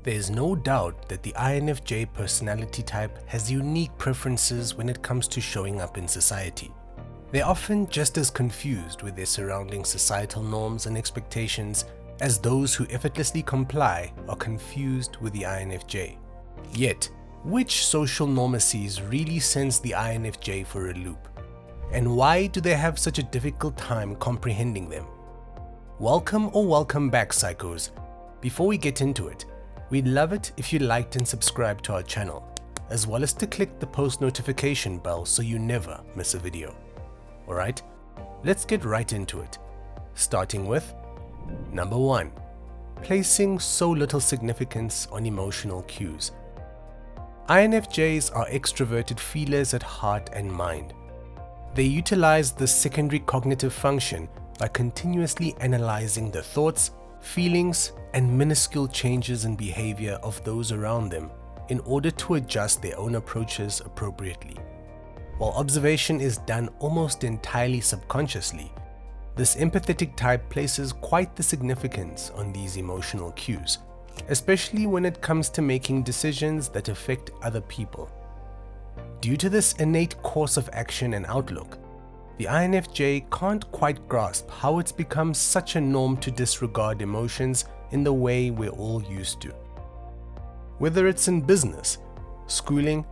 There is no doubt that the INFJ personality type has unique preferences when it comes to showing up in society. They're often just as confused with their surrounding societal norms and expectations as those who effortlessly comply are confused with the INFJ. Yet, which social normacies really sends the INFJ for a loop? And why do they have such a difficult time comprehending them? Welcome back, psychos. Before we get into it, we'd love it if you liked and subscribed to our channel, as well as to click the post notification bell so you never miss a video. Alright, let's get right into it. Starting with number 1. Placing so little significance on emotional cues. INFJs are extroverted feelers at heart and mind. They utilize this secondary cognitive function by continuously analyzing the thoughts, feelings, and minuscule changes in behavior of those around them in order to adjust their own approaches appropriately. While observation is done almost entirely subconsciously, this empathetic type places quite the significance on these emotional cues, especially when it comes to making decisions that affect other people. Due to this innate course of action and outlook, the INFJ can't quite grasp how it's become such a norm to disregard emotions in the way we're all used to. Whether it's in business, schooling,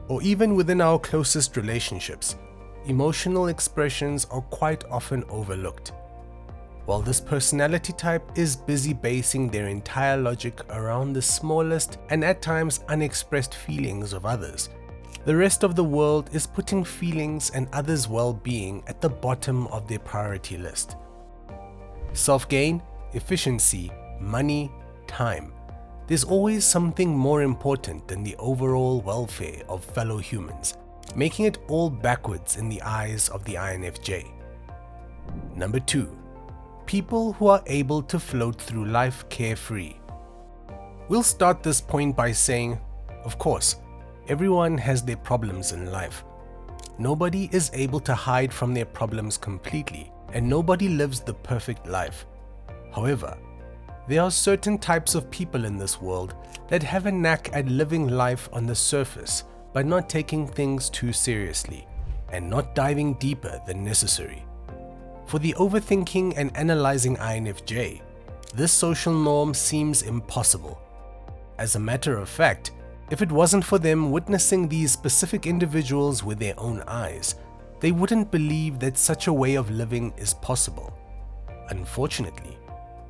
or even within our closest relationships, emotional expressions are quite often overlooked. While this personality type is busy basing their entire logic around the smallest and at times unexpressed feelings of others, the rest of the world is putting feelings and others' well-being at the bottom of their priority list. Self-gain, efficiency, money, time. There's always something more important than the overall welfare of fellow humans, making it all backwards in the eyes of the INFJ. Number 2. People who are able to float through life carefree. We'll start this point by saying, of course, everyone has their problems in life. Nobody is able to hide from their problems completely, and nobody lives the perfect life. However, there are certain types of people in this world that have a knack at living life on the surface by not taking things too seriously and not diving deeper than necessary. For the overthinking and analyzing INFJ, this social norm seems impossible. As a matter of fact, if it wasn't for them witnessing these specific individuals with their own eyes, they wouldn't believe that such a way of living is possible. Unfortunately,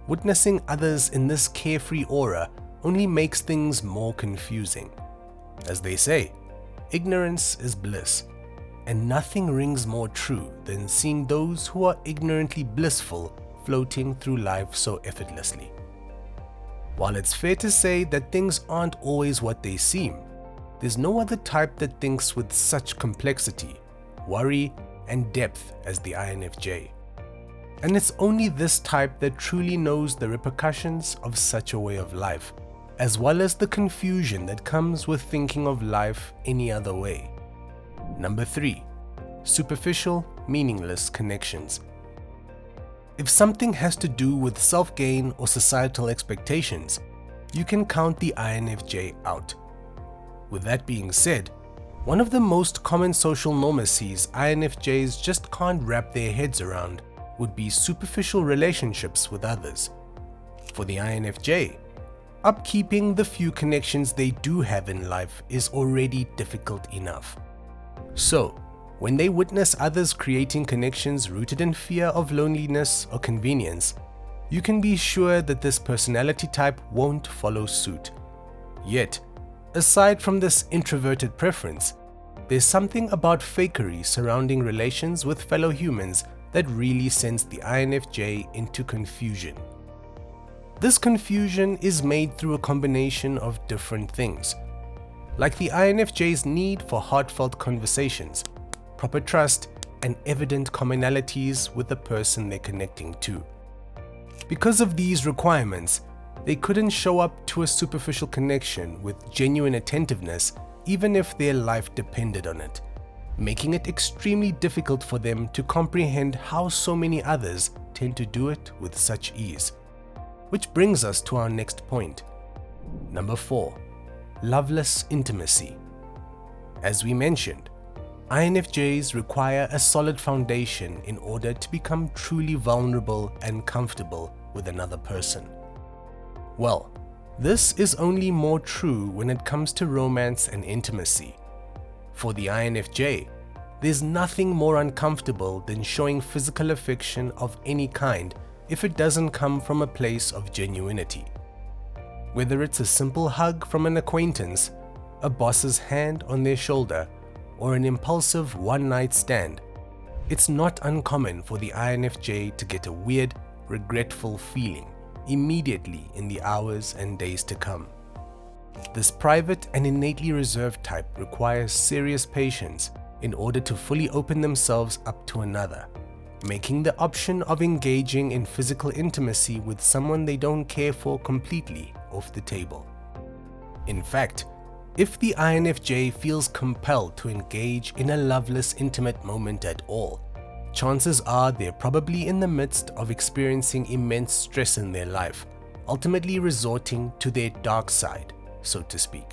witnessing others in this carefree aura only makes things more confusing. As they say, ignorance is bliss, and nothing rings more true than seeing those who are ignorantly blissful floating through life so effortlessly. While it's fair to say that things aren't always what they seem, there's no other type that thinks with such complexity, worry, and depth as the INFJ. And it's only this type that truly knows the repercussions of such a way of life, as well as the confusion that comes with thinking of life any other way. Number 3. Superficial, meaningless connections. If something has to do with self-gain or societal expectations, you can count the INFJ out. With that being said, one of the most common social normacies INFJs just can't wrap their heads around would be superficial relationships with others. For the INFJ, upkeeping the few connections they do have in life is already difficult enough. So, when they witness others creating connections rooted in fear of loneliness or convenience, you can be sure that this personality type won't follow suit. Yet, aside from this introverted preference, there's something about fakery surrounding relations with fellow humans that really sends the INFJ into confusion. This confusion is made through a combination of different things, like the INFJ's need for heartfelt conversations, proper trust, and evident commonalities with the person they're connecting to. Because of these requirements, they couldn't show up to a superficial connection with genuine attentiveness even if their life depended on it, making it extremely difficult for them to comprehend how so many others tend to do it with such ease. Which brings us to our next point. Number 4. Loveless intimacy. As we mentioned, INFJs require a solid foundation in order to become truly vulnerable and comfortable with another person. Well, this is only more true when it comes to romance and intimacy. For the INFJ, there's nothing more uncomfortable than showing physical affection of any kind if it doesn't come from a place of genuinity. Whether it's a simple hug from an acquaintance, a boss's hand on their shoulder, or an impulsive one-night stand, it's not uncommon for the INFJ to get a weird, regretful feeling immediately in the hours and days to come. This private and innately reserved type requires serious patience in order to fully open themselves up to another, making the option of engaging in physical intimacy with someone they don't care for completely off the table. In fact, if the INFJ feels compelled to engage in a loveless intimate moment at all, chances are they're probably in the midst of experiencing immense stress in their life, ultimately resorting to their dark side, so to speak.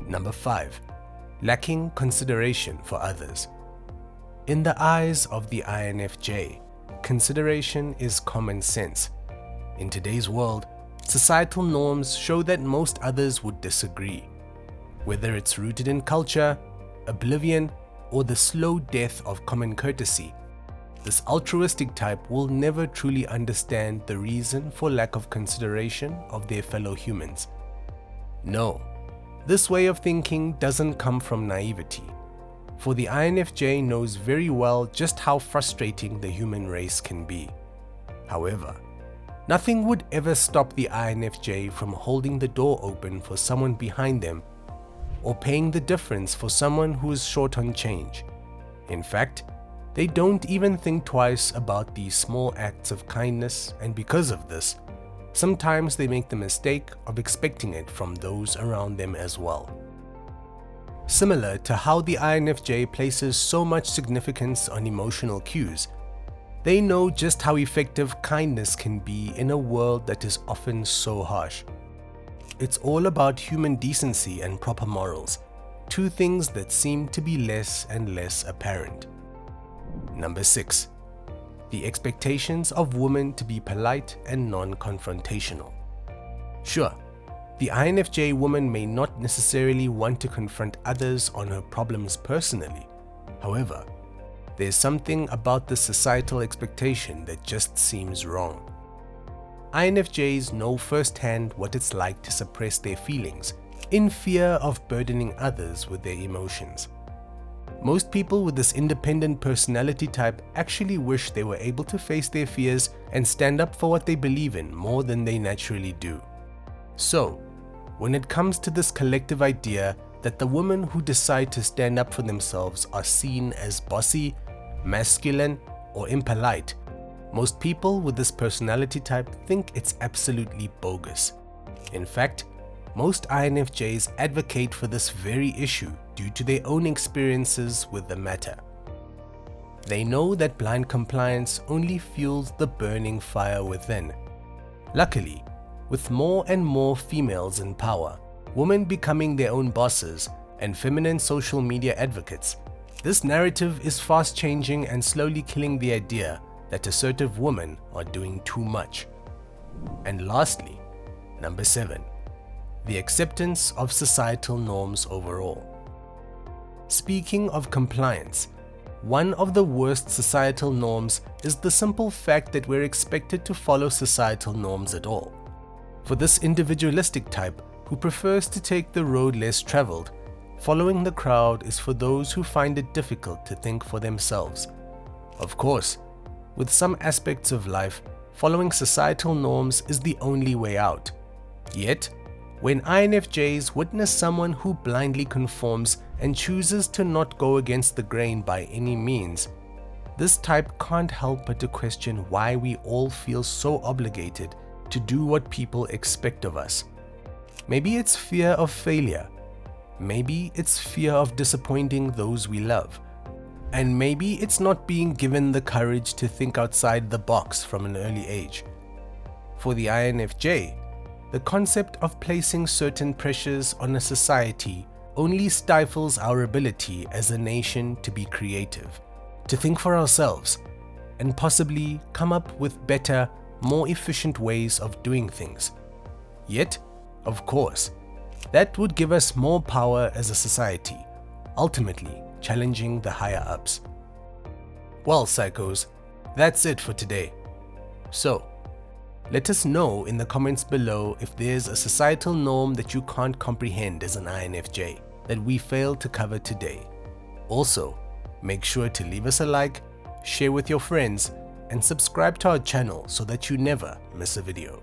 Number 5. Lacking consideration for others. In the eyes of the INFJ, consideration is common sense. In today's world, societal norms show that most others would disagree. Whether it's rooted in culture, oblivion, or the slow death of common courtesy, this altruistic type will never truly understand the reason for lack of consideration of their fellow humans. No, this way of thinking doesn't come from naivety, for the INFJ knows very well just how frustrating the human race can be. However, nothing would ever stop the INFJ from holding the door open for someone behind them or paying the difference for someone who is short on change. In fact, they don't even think twice about these small acts of kindness, and because of this, sometimes they make the mistake of expecting it from those around them as well. Similar to how the INFJ places so much significance on emotional cues, they know just how effective kindness can be in a world that is often so harsh. It's all about human decency and proper morals, two things that seem to be less and less apparent. Number 6. The expectations of women to be polite and non-confrontational. Sure, the INFJ woman may not necessarily want to confront others on her problems personally. However, there's something about the societal expectation that just seems wrong. INFJs know firsthand what it's like to suppress their feelings in fear of burdening others with their emotions. Most people with this independent personality type actually wish they were able to face their fears and stand up for what they believe in more than they naturally do. So, when it comes to this collective idea that the women who decide to stand up for themselves are seen as bossy, masculine, or impolite, most people with this personality type think it's absolutely bogus. In fact, most INFJs advocate for this very issue due to their own experiences with the matter. They know that blind compliance only fuels the burning fire within. Luckily, with more and more females in power, women becoming their own bosses, and feminine social media advocates, this narrative is fast changing and slowly killing the idea that assertive women are doing too much. And lastly, number 7. The acceptance of societal norms overall. Speaking of compliance, one of the worst societal norms is the simple fact that we're expected to follow societal norms at all. For this individualistic type who prefers to take the road less traveled, following the crowd is for those who find it difficult to think for themselves. Of course, with some aspects of life, following societal norms is the only way out. Yet, when INFJs witness someone who blindly conforms and chooses to not go against the grain by any means, this type can't help but to question why we all feel so obligated to do what people expect of us. Maybe it's fear of failure. Maybe it's fear of disappointing those we love. And maybe it's not being given the courage to think outside the box from an early age. For the INFJ, the concept of placing certain pressures on a society only stifles our ability as a nation to be creative, to think for ourselves, and possibly come up with better, more efficient ways of doing things. Yet, of course, that would give us more power as a society, ultimately challenging the higher ups. Well, psychos, that's it for today. So, let us know in the comments below if there's a societal norm that you can't comprehend as an INFJ that we failed to cover today. Also, make sure to leave us a like, share with your friends, and subscribe to our channel so that you never miss a video.